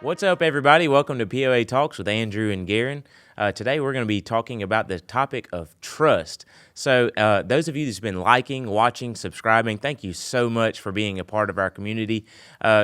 What's up, everybody? Welcome to POA Talks with Andrew and Garen. Today, we're going to be talking about the topic of trust. So those of you that's been liking, watching, subscribing, thank you so much for being a part of our community.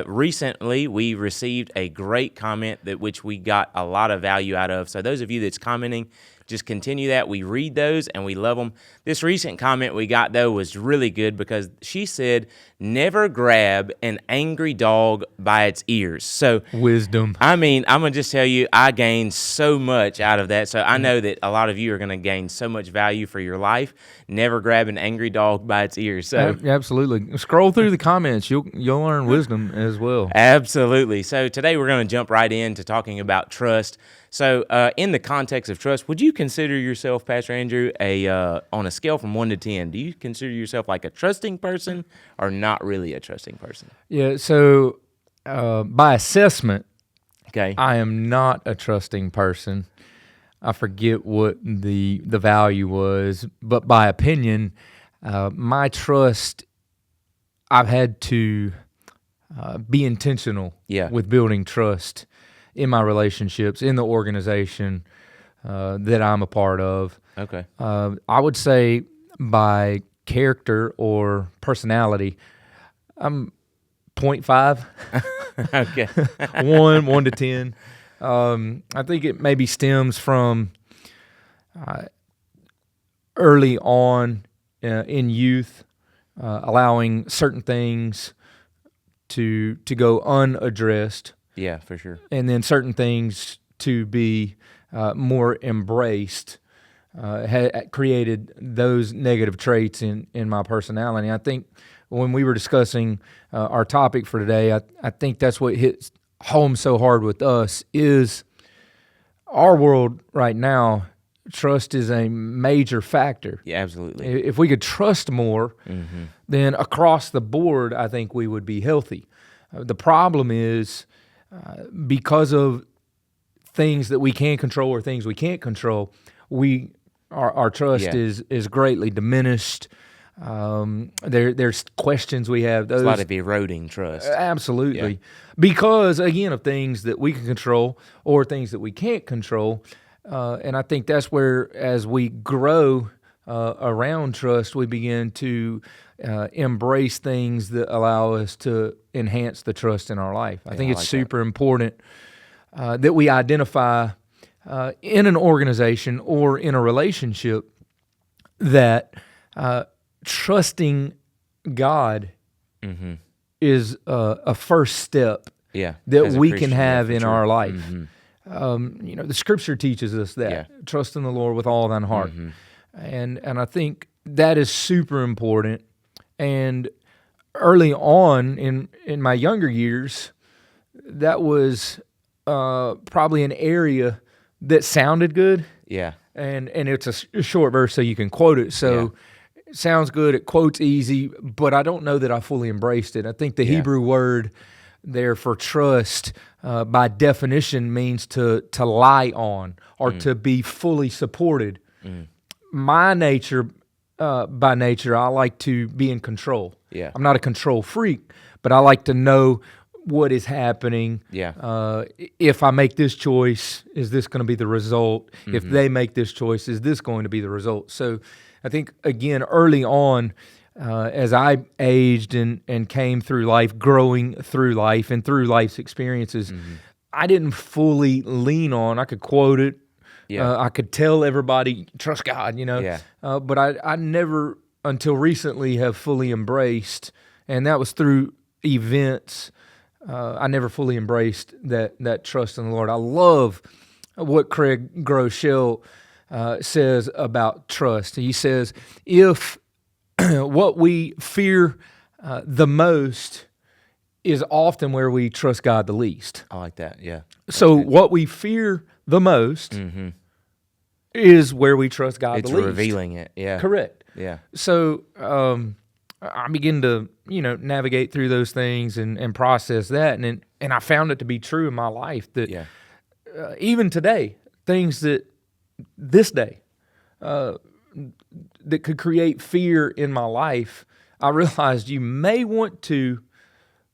Recently, we received a great comment which we got a lot of value out of. So those of you that's commenting, just continue that. We read those and we love them. This recent comment we got, though, was really good because she said, never grab an angry dog by its ears. So wisdom. I mean, I'm going to just tell you, I gained so much out of that. So I know that a lot of you are going to gain so much value for your life. Never grab an angry dog by its ears. So Absolutely. Scroll through the comments. You'll learn wisdom as well. Absolutely. So today we're going to jump right into talking about trust. So in the context of trust, would you consider yourself, Pastor Andrew, on a scale from 1 to 10, do you consider yourself like a trusting person or not really a trusting person? Yeah, so by assessment, Okay. I am not a trusting person. I forget what the value was, but by opinion, my trust, I've had to be intentional with building trust in my relationships, in the organization that I'm a part of. Okay. I would say by character or personality, I'm 0.5. Okay. 1 to 10. I think it maybe stems from early on in youth, allowing certain things to go unaddressed. Yeah, for sure. And then certain things to be more embraced had created those negative traits in my personality. I think when we were discussing our topic for today, I think that's what hits home so hard with us is our world right now, trust is a major factor. Yeah, absolutely. If we could trust more, then across the board, I think we would be healthy. The problem is because of things that we can control or things we can't control, our trust is greatly diminished. There's questions we have. There's a lot of eroding trust. Absolutely. Because, again, of things that we can control or things that we can't control. And I think that's where, as we grow around trust, we begin to embrace things that allow us to enhance the trust in our life. I think it's super important that we identify in an organization or in a relationship that trusting God is a first step that we can have in our life. The Scripture teaches us that. Trust in the Lord with all thine heart. And I think that is super important. And early on in my younger years, that was probably an area that sounded good. Yeah. And it's a short verse so you can quote it. So it sounds good, it quotes easy, but I don't know that I fully embraced it. I think the Hebrew word there for trust by definition means to lie on or to be fully supported. My nature, by nature, I like to be in control. Yeah. I'm not a control freak, but I like to know what is happening. Yeah. If I make this choice, is this going to be the result? If they make this choice, is this going to be the result? So I think, again, early on, as I aged and came through life, growing through life and through life's experiences, I didn't fully lean on. I could quote it. Yeah. I could tell everybody, trust God, but I never, until recently, have fully embraced, and that was through events. I never fully embraced that trust in the Lord. I love what Craig Groeschel says about trust. He says, if what we fear the most is often where we trust God the least. I like that, yeah. So what we fear the most is where we trust God the least. It's revealing it, yeah. Correct. Yeah. So I begin to, navigate through those things and process that, and I found it to be true in my life that even today, things that this day that could create fear in my life, I realized you may want to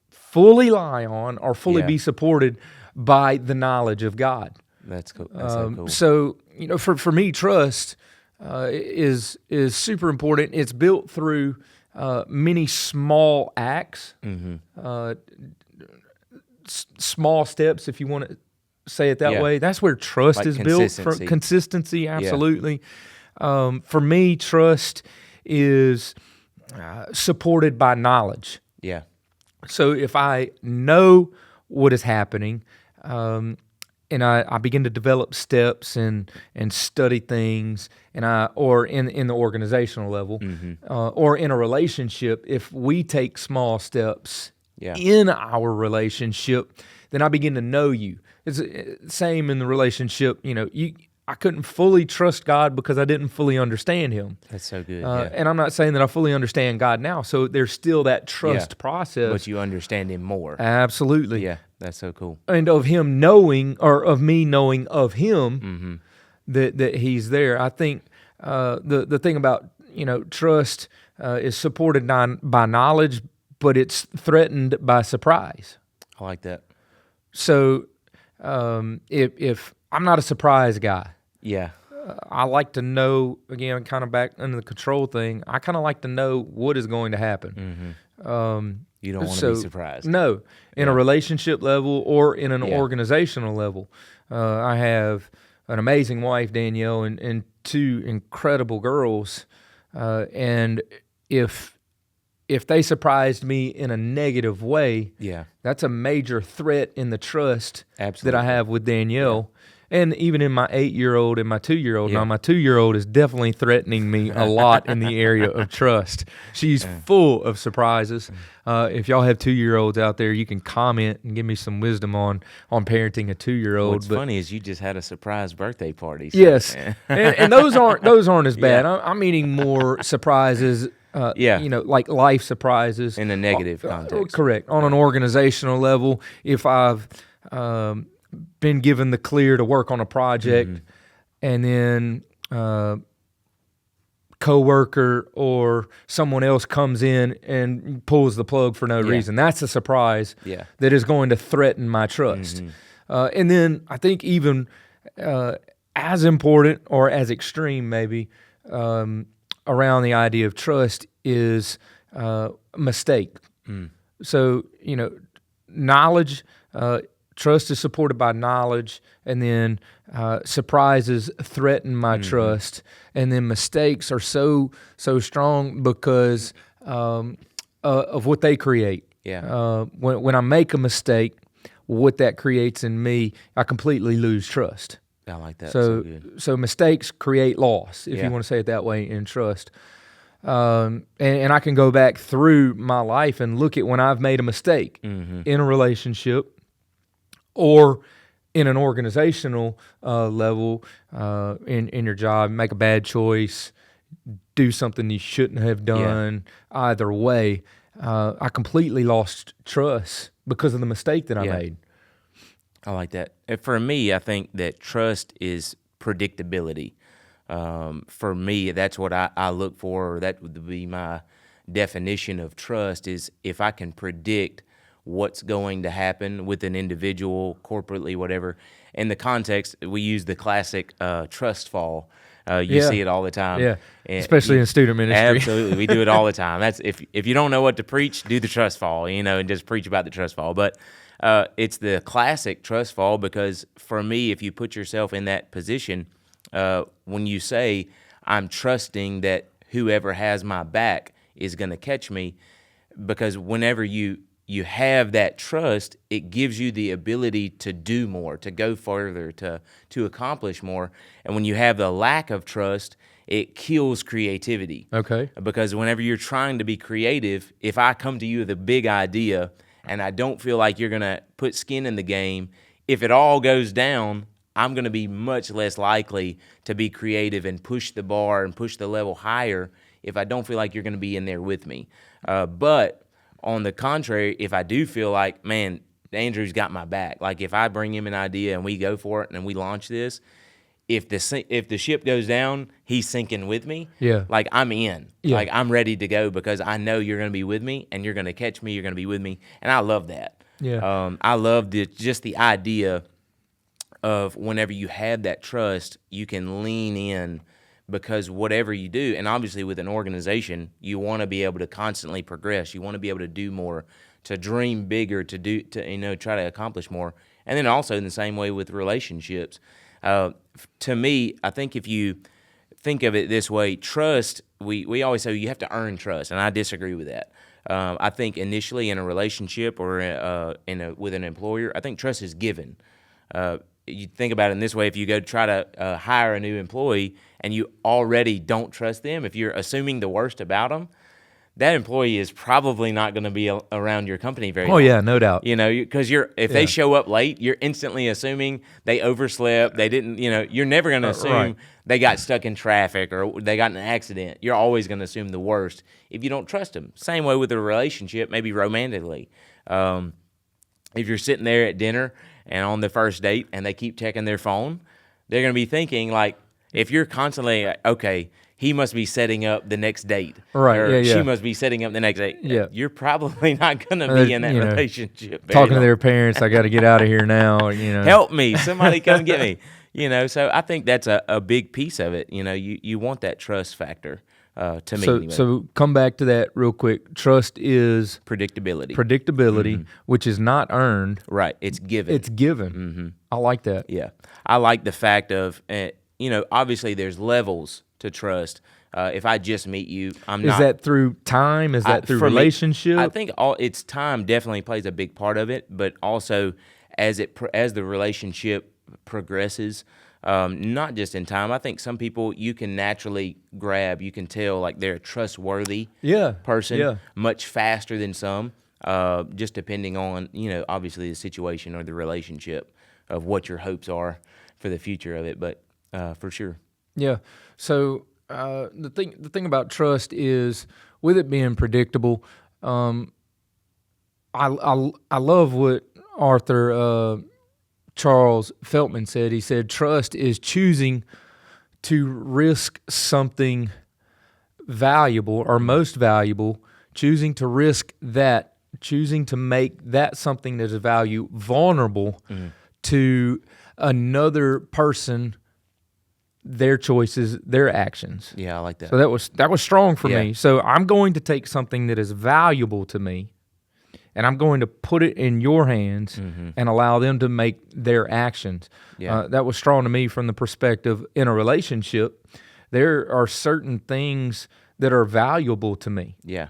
fully lie on or fully be supported by the knowledge of God. That's cool. That's so cool. So, for me, trust is super important. It's built through many small acts, small steps, if you want to say it that way. That's where trust is built from. Consistency, absolutely. For me, trust is supported by knowledge. Yeah. So if I know what is happening, and I begin to develop steps and study things, or in the organizational level, or in a relationship, if we take small steps in our relationship, then I begin to know you. It's the same in the relationship. I couldn't fully trust God because I didn't fully understand Him. That's so good. And I'm not saying that I fully understand God now. So there's still that trust process. But you understand Him more. Absolutely. Yeah, that's so cool. And of Him knowing, or of me knowing of Him, that He's there. I think the thing about trust is supported by knowledge, but it's threatened by surprise. I like that. So if I'm not a surprise guy. Yeah. I like to know, again, kind of back into the control thing, I kind of like to know what is going to happen. You don't want to be surprised. No. In a relationship level or in an organizational level. I have an amazing wife, Danielle, and two incredible girls. And if they surprised me in a negative way, that's a major threat in the trust that I have with Danielle. And even in my 8-year-old and my 2-year-old. Now, my 2-year-old is definitely threatening me a lot in the area of trust. She's full of surprises. If y'all have 2-year-olds out there, you can comment and give me some wisdom on parenting a 2-year-old. What's funny is you just had a surprise birthday party. So, yes, and those aren't as bad. I'm meaning more surprises. Like life surprises in a negative context. Correct. On an organizational level, if I've been given the clear to work on a project, and then coworker or someone else comes in and pulls the plug for no reason, that's a surprise that is going to threaten my trust. And then I think even as important or as extreme maybe around the idea of trust is mistake. So, knowledge, trust is supported by knowledge, and then surprises threaten my trust, and then mistakes are so strong because of what they create. When I make a mistake, what that creates in me, I completely lose trust. I like that. So mistakes create loss, if you want to say it that way, in trust. And I can go back through my life and look at when I've made a mistake in a relationship or in an organizational level, in your job, make a bad choice, do something you shouldn't have done. Either way, I completely lost trust because of the mistake that I made. I like that. For me, I think that trust is predictability. For me, that's what I look for, or that would be my definition of trust, is if I can predict what's going to happen with an individual, corporately, whatever. In the context, we use the classic trust fall. You see it all the time. Especially in student ministry. Absolutely. We do it all the time. That's if you don't know what to preach, do the trust fall, and just preach about the trust fall. But it's the classic trust fall, because for me, if you put yourself in that position, when you say, I'm trusting that whoever has my back is going to catch me, because whenever you have that trust, it gives you the ability to do more, to go further, to accomplish more. And when you have the lack of trust, it kills creativity. Okay. Because whenever you're trying to be creative, if I come to you with a big idea and I don't feel like you're going to put skin in the game, if it all goes down, I'm going to be much less likely to be creative and push the bar and push the level higher if I don't feel like you're going to be in there with me. But on the contrary, if I do feel like, man, Andrew's got my back, like if I bring him an idea and we go for it and we launch this, if the ship goes down, he's sinking with me. Like I'm in. Like I'm ready to go because I know you're going to be with me and you're going to catch me. You're going to be with me, and I love that. Yeah. I love just the idea of whenever you have that trust, you can lean in because whatever you do, and obviously with an organization, you want to be able to constantly progress. You want to be able to do more, to dream bigger, to try to accomplish more. And then also in the same way with relationships. To me, I think if you think of it this way, trust, we always say you have to earn trust, and I disagree with that. I think initially in a relationship or with an employer, I think trust is given. You think about it in this way: if you go try to hire a new employee and you already don't trust them, if you're assuming the worst about them, that employee is probably not going to be around your company very long. Oh yeah, no doubt. Because if they show up late, you're instantly assuming they overslept. They didn't. You're never going to assume Right. they got stuck in traffic or they got in an accident. You're always going to assume the worst if you don't trust them. Same way with a relationship, maybe romantically. If you're sitting there at dinner and on the first date and they keep checking their phone, they're going to be thinking, like, if you're constantly, okay, he must be setting up the next date. Right, Or yeah, yeah. she must be setting up the next date. Yeah. You're probably not going to be in that relationship. very Talking to long. their parents, I got to get out of here now. Help me. Somebody come get me. So I think that's a big piece of it. You want that trust factor to me. So, anyway. so come back to that real quick. Trust is Predictability. which is not earned. Right. It's given. It's given. I like that. Yeah. I like the fact of, obviously there's levels to trust. If I just meet you, I'm not. Is that through time? Is that through for me, relationship? I think it's time definitely plays a big part of it, but also as the relationship progresses, not just in time. I think some people you can naturally grab. You can tell like they're a trustworthy person much faster than some, just depending on obviously the situation or the relationship of what your hopes are for the future of it. But for sure. Yeah. So the thing about trust is, with it being predictable, I love what Arthur Charles Feltman said. He said trust is choosing to risk something valuable or most valuable, choosing to risk that, choosing to make that something that is of value vulnerable to another person, their choices, their actions. Yeah, I like that. So that was strong for me. So I'm going to take something that is valuable to me, and I'm going to put it in your hands and allow them to make their actions. Yeah. That was strong to me from the perspective in a relationship. There are certain things that are valuable to me. Yeah.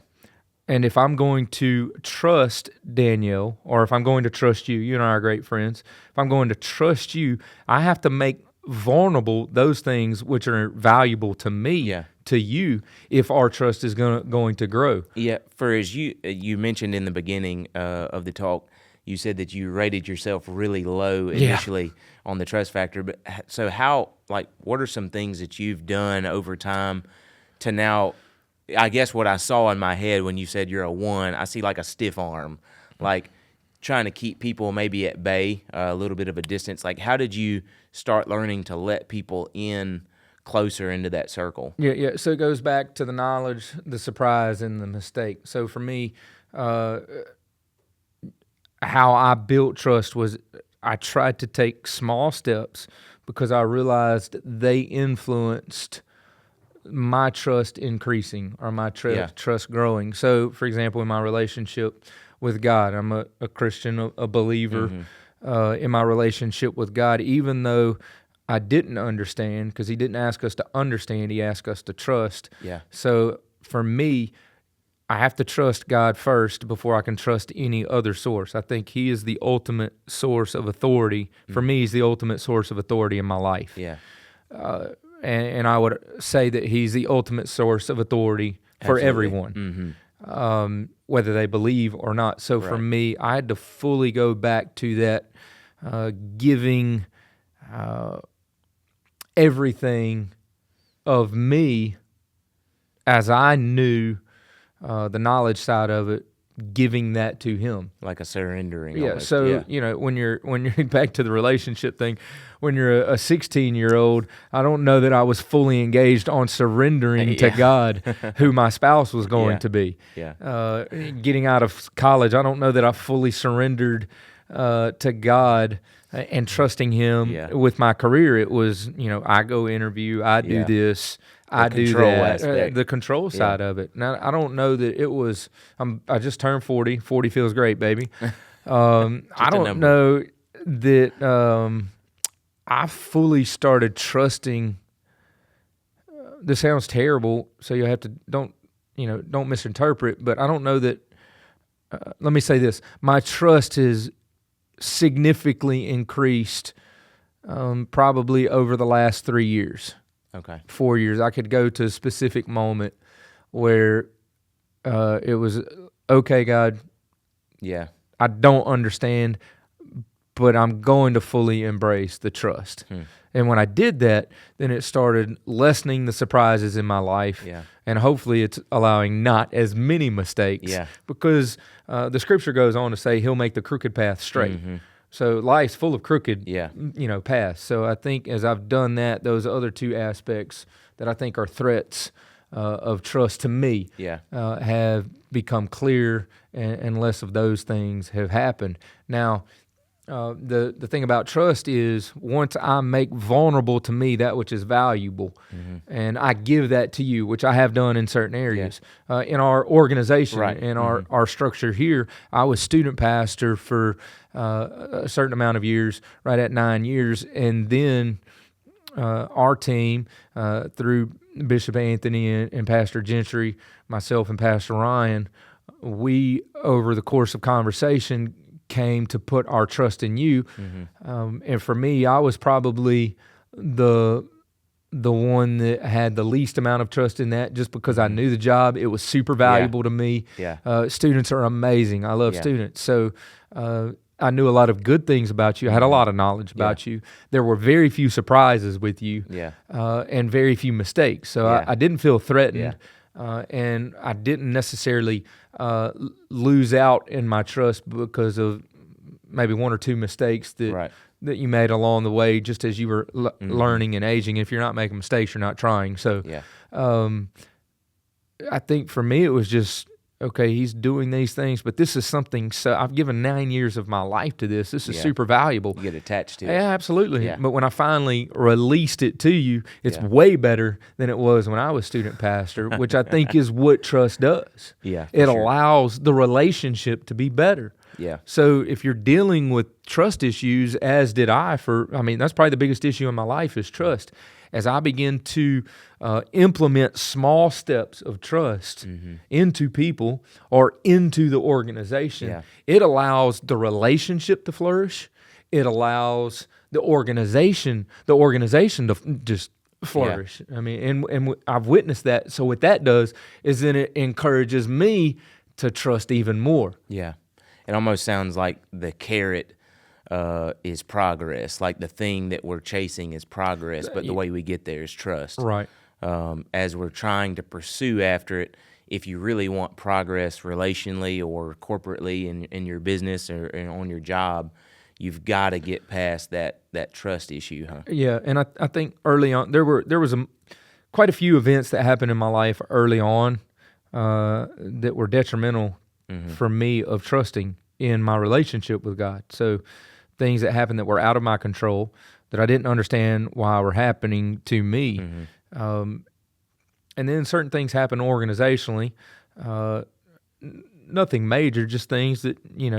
And if I'm going to trust Danielle, or if I'm going to trust you, you and I are great friends, if I'm going to trust you, I have to make vulnerable those things which are valuable to me, to you, if our trust is going to grow. Yeah, for as you mentioned in the beginning of the talk, you said that you rated yourself really low initially on the trust factor. But so what are some things that you've done over time to now? I guess what I saw in my head when you said you're a 1, I see like a stiff arm, like trying to keep people maybe at bay, a little bit of a distance. Like, how did you start learning to let people in closer into that circle? Yeah. So it goes back to the knowledge, the surprise, and the mistake. So for me, how I built trust was I tried to take small steps because I realized they influenced my trust increasing or my trust growing. So, for example, in my relationship with God, I'm a Christian, a believer. In my relationship with God, even though I didn't understand, because He didn't ask us to understand, He asked us to trust. Yeah. So for me, I have to trust God first before I can trust any other source. I think He is the ultimate source of authority. For me, He's the ultimate source of authority in my life. Yeah. And I would say that He's the ultimate source of authority for everyone, whether they believe or not. So for me, I had to fully go back to that giving everything of me as I knew the knowledge side of it giving that to him. Like a surrendering. Yeah. Almost. So when you're back to the relationship thing, when you're a 16-year-old, I don't know that I was fully engaged on surrendering to God who my spouse was going to be. Yeah. Getting out of college, I don't know that I fully surrendered to God and trusting Him with my career. It was, I go interview, I do this, I do that, the control side of it. Now, I don't know that it was, I just turned 40. 40 feels great, baby. I don't know that I fully started trusting. This sounds terrible, so you have to, don't misinterpret, but I don't know that, let me say this, my trust is significantly increased probably over the last 3 years. Okay. 4 years. I could go to a specific moment where it was, okay, God, I don't understand, but I'm going to fully embrace the trust. And when I did that, then it started lessening the surprises in my life. And hopefully it's allowing not as many mistakes. Because the scripture goes on to say He'll make the crooked path straight. So life's full of crooked, paths. So I think as I've done that, those other two aspects that I think are threats of trust to me have become clear, and less of those things have happened. Now, the thing about trust is once I make vulnerable to me that which is valuable, and I give that to you, which I have done in certain areas. In our organization, in our structure here, I was student pastor for a certain amount of years, right at 9 years, and then our team, through Bishop Anthony and Pastor Gentry, myself and Pastor Ryan, we, over the course of conversation, came to put our trust in you. And for me, I was probably the one that had the least amount of trust in that, just because I knew the job. It was super valuable to me. Students are amazing. I love students. So I knew a lot of good things about you. I had a lot of knowledge about you. There were very few surprises with you, and very few mistakes. So I didn't feel threatened. And I didn't necessarily lose out in my trust because of maybe one or two mistakes that you made along the way, just as you were learning and aging. If you're not making mistakes, you're not trying. So I think for me it was just, okay, He's doing these things, but this is something, so I've given 9 years of my life to this. This is super valuable. You get attached to it. Yeah, absolutely. But when I finally released it to you, it's way better than it was when I was student pastor, which I think is what trust does. It allows the relationship to be better. So if you're dealing with trust issues, as did I, that's probably the biggest issue in my life is trust. As I begin to implement small steps of trust into people or into the organization, it allows the relationship to flourish. It allows the organization to just flourish. And I've witnessed that. So what that does is then it encourages me to trust even more. It almost sounds like the carrot is progress, like the thing that we're chasing is progress, but the way we get there is trust. As we're trying to pursue after it, if you really want progress relationally or corporately in your business or on your job, you've got to get past that trust issue, huh? And I think early on there was quite a few events that happened in my life early on that were detrimental for me of trusting in my relationship with God. So things that happened that were out of my control, that I didn't understand why were happening to me. And then certain things happen organizationally, nothing major, just things that,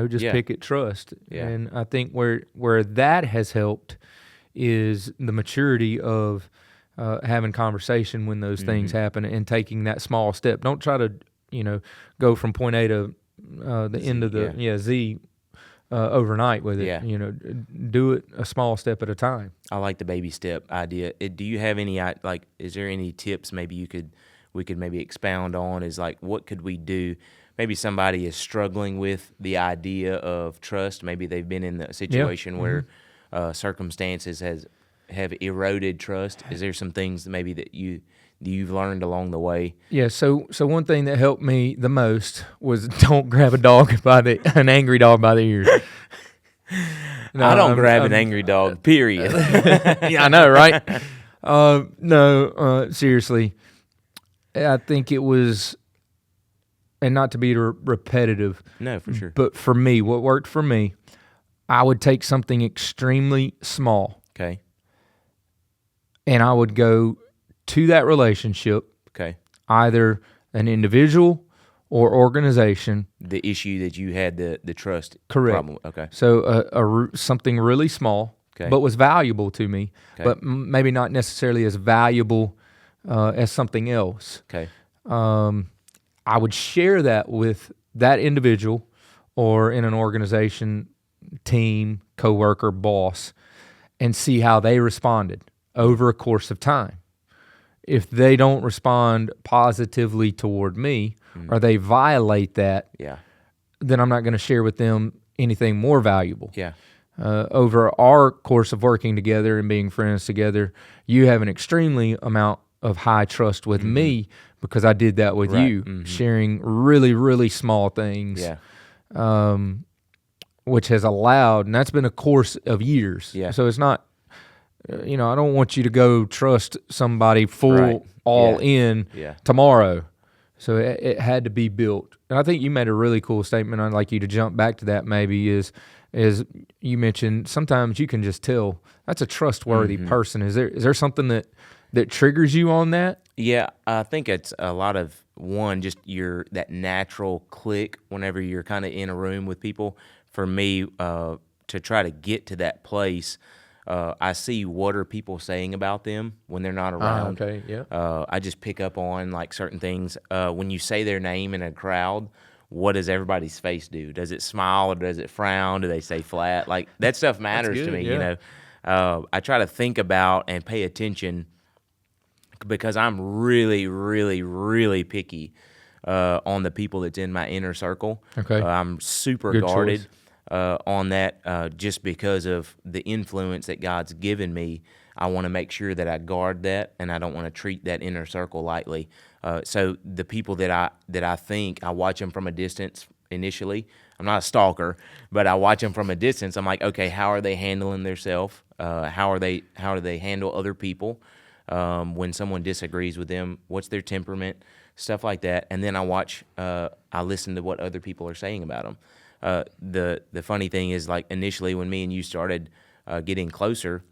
just pick at trust. And I think where that has helped is the maturity of having conversation when those things happen and taking that small step. Don't try to, go from point A to the end of the Z overnight with it. Do it a small step at a time. I like the baby step idea. Do you have any is there any tips maybe we could maybe expound on? Is like, what could we do? Maybe somebody is struggling with the idea of trust. Maybe they've been in the situation where circumstances have eroded trust. Is there some things maybe that you've learned along the way? Yeah, so one thing that helped me the most was don't grab an angry dog by the ears. No, I don't grab an angry dog, period. Yeah, I know, right? No, seriously, I think it was, and not to be repetitive. No, for sure. But for me, what worked for me, I would take something extremely small. Okay. And I would go to that relationship, Okay. either an individual or organization. The issue that you had, the trust Correct. problem. Okay. So something really small, Okay. but was valuable to me, Okay. but maybe not necessarily as valuable as something else. Okay. I would share that with that individual or in an organization, team, coworker, boss, and see how they responded over a course of time. If they don't respond positively toward me, or they violate that, then I'm not going to share with them anything more valuable. Yeah. Over our course of working together and being friends together, you have an extremely amount of high trust with me because I did that with you, sharing really, really small things, which has allowed, and that's been a course of years. Yeah. So it's not, I don't want you to go trust somebody full in tomorrow. So it had to be built. And I think you made a really cool statement. I'd like you to jump back to that maybe is you mentioned sometimes you can just tell that's a trustworthy person. Is there something that triggers you on that? Yeah, I think it's a lot of, one, just that natural click whenever you're kind of in a room with people. For me, to try to get to that place, I see what are people saying about them when they're not around. Okay, yeah. I just pick up on like certain things. When you say their name in a crowd, what does everybody's face do? Does it smile or does it frown? Do they say flat? Like that stuff matters good, to me. yeah. I try to think about and pay attention because I'm really, really, really picky on the people that's in my inner circle. Okay. I'm super Good guarded choice. on that just because of the influence that God's given me. I want to make sure that I guard that, and I don't want to treat that inner circle lightly. So the people that I think, I watch them from a distance initially. I'm not a stalker, but I watch them from a distance. I'm like, okay, how are they handling themselves? How do they handle other people? When someone disagrees with them, what's their temperament? Stuff like that. And then I listen to what other people are saying about them. The funny thing is, like, initially when me and you started getting closer,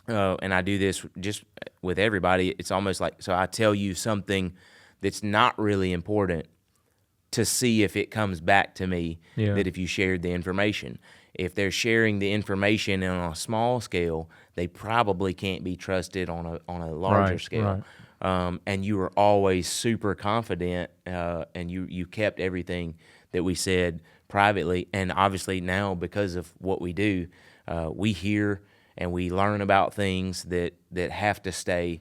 and I do this just with everybody, it's almost like, so I tell you something that's not really important to see if it comes back to me, that if you shared the information. If they're sharing the information on a small scale, they probably can't be trusted on a larger scale. Right. And you were always super confident, and you kept everything that we said privately. And obviously now, because of what we do, we hear and we learn about things that have to stay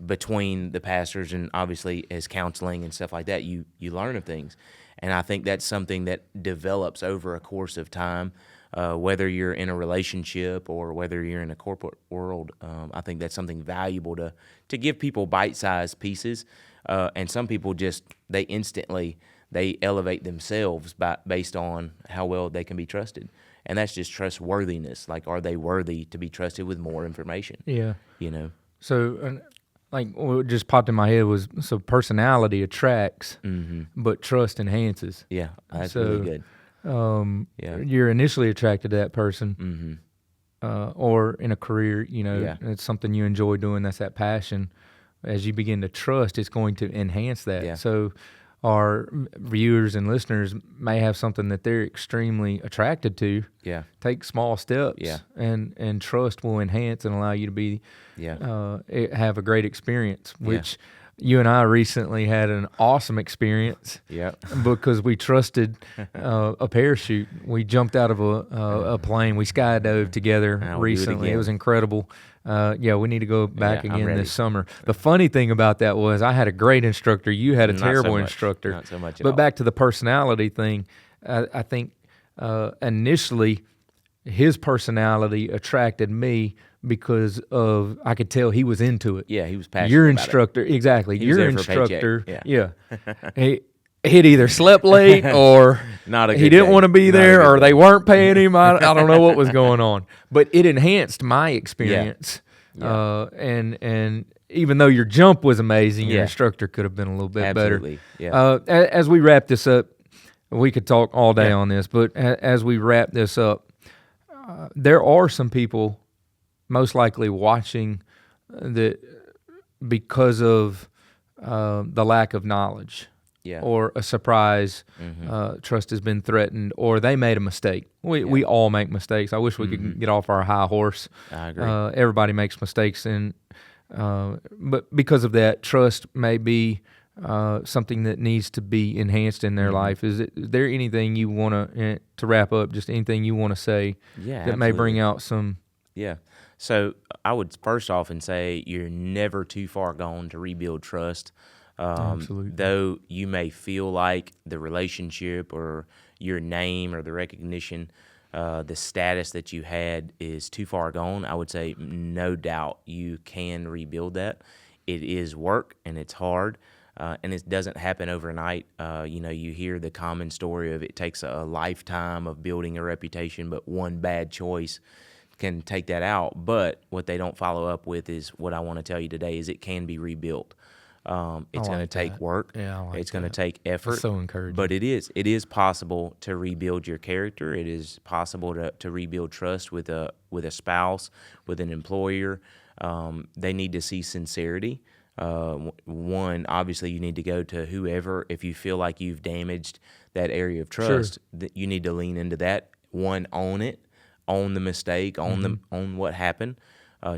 between the pastors, and obviously as counseling and stuff like that, you learn of things. And I think that's something that develops over a course of time, whether you're in a relationship or whether you're in a corporate world. I think that's something valuable to give people bite-sized pieces. And some people they instantly elevate themselves based on how well they can be trusted. And that's just trustworthiness. Like, are they worthy to be trusted with more information? Yeah. So, like, what just popped in my head was, so personality attracts, but trust enhances. Yeah, that's really good. You're initially attracted to that person, or in a career, it's something you enjoy doing. That's that passion. As you begin to trust, it's going to enhance that. Yeah. So our viewers and listeners may have something that they're extremely attracted to. Yeah. Take small steps. Yeah. And trust will enhance and allow you to be have a great experience, which you and I recently had an awesome experience. Yeah. Because we trusted a parachute. We jumped out of a plane. We skydove together recently. It was incredible. We need to go back again this summer. The funny thing about that was I had a great instructor. You had a terrible instructor. Not so much at But all. back to the personality thing, I think initially his personality attracted me because of I could tell he was into it. Yeah, he was passionate Your about instructor, exactly. He was Your there for a paycheck, instructor, yeah. He'd either slept late or Not a he good didn't day. want to be Not a there, good or day. they weren't paying him. I don't know what was going on, but it enhanced my experience. Yeah. And even though your jump was amazing, your Yeah. instructor could have been a little bit Absolutely, better. yeah. As we wrap this up, we could talk all day Yeah. on this, but as we wrap this up, there are some people most likely watching that because of the lack of knowledge, Yeah. or a surprise trust has been threatened, or they made a mistake. We all make mistakes. I wish we could get off our high horse. I agree. Everybody makes mistakes, but because of that, trust may be something that needs to be enhanced in their life. Is there anything you want to wrap up? Just anything you want to say Yeah, that may bring absolutely. out some? Yeah. So I would first off and say you're never too far gone to rebuild trust. Absolutely. Though you may feel like the relationship or your name or the recognition, the status that you had is too far gone, I would say no doubt you can rebuild that. It is work and it's hard. And it doesn't happen overnight. You hear the common story of it takes a lifetime of building a reputation, but one bad choice can take that out. But what they don't follow up with is what I want to tell you today is it can be rebuilt. It's going to take that. work. Yeah, I like it's going to that. take effort. That's so encouraging. But it is possible to rebuild your character. It is possible to rebuild trust with a spouse, with an employer. They need to see sincerity. One, obviously, you need to go to whoever. If you feel like you've damaged that area of trust, that you need to lean into that. One, own it, own the mistake, own what happened,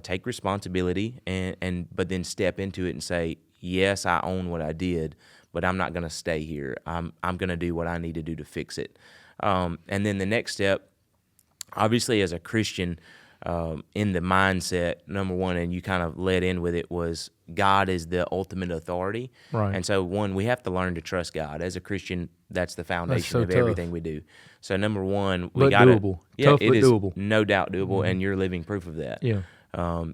take responsibility, but then step into it and say, yes, I own what I did, but I'm not going to stay here. I'm going to do what I need to do to fix it. And then the next step, obviously, as a Christian, in the mindset, number one, and you kind of led in with it, was God is the ultimate authority. Right. And so, one, we have to learn to trust God. As a Christian, that's the foundation so of tough. everything we do. So, number one, we But got to... doable. Yeah, Tough, it but is doable. no doubt doable, and you're living proof of that. Yeah.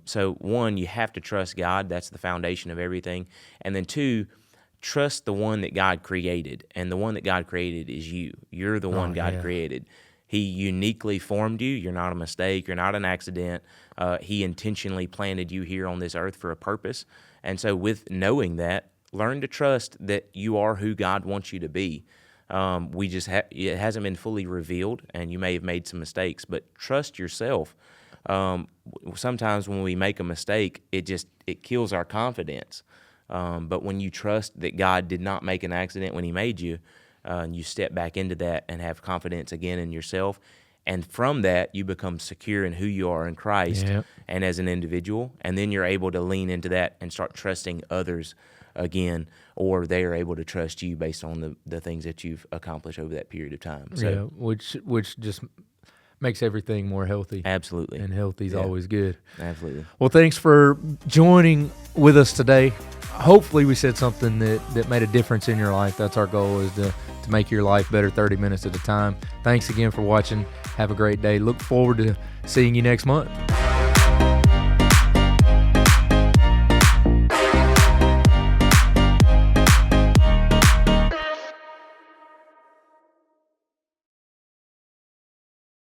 So, one, you have to trust God. That's the foundation of everything. And then, two, trust the one that God created. And the one that God created is you. You're the one God created. He uniquely formed you. You're not a mistake. You're not an accident. He intentionally planted you here on this earth for a purpose. And so with knowing that, learn to trust that you are who God wants you to be. It hasn't been fully revealed, and you may have made some mistakes, but trust yourself. Sometimes when we make a mistake, it kills our confidence. But when you trust that God did not make an accident when He made you, and you step back into that and have confidence again in yourself, and from that you become secure in who you are in Christ and as an individual, and then you're able to lean into that and start trusting others again, or they are able to trust you based on the things that you've accomplished over that period of time. So, which just makes everything more healthy. Absolutely. And healthy is always good. Absolutely. Well, thanks for joining with us today. Hopefully we said something that made a difference in your life. That's our goal, is to make your life better 30 minutes at a time. Thanks again for watching. Have a great day. Look forward to seeing you next month.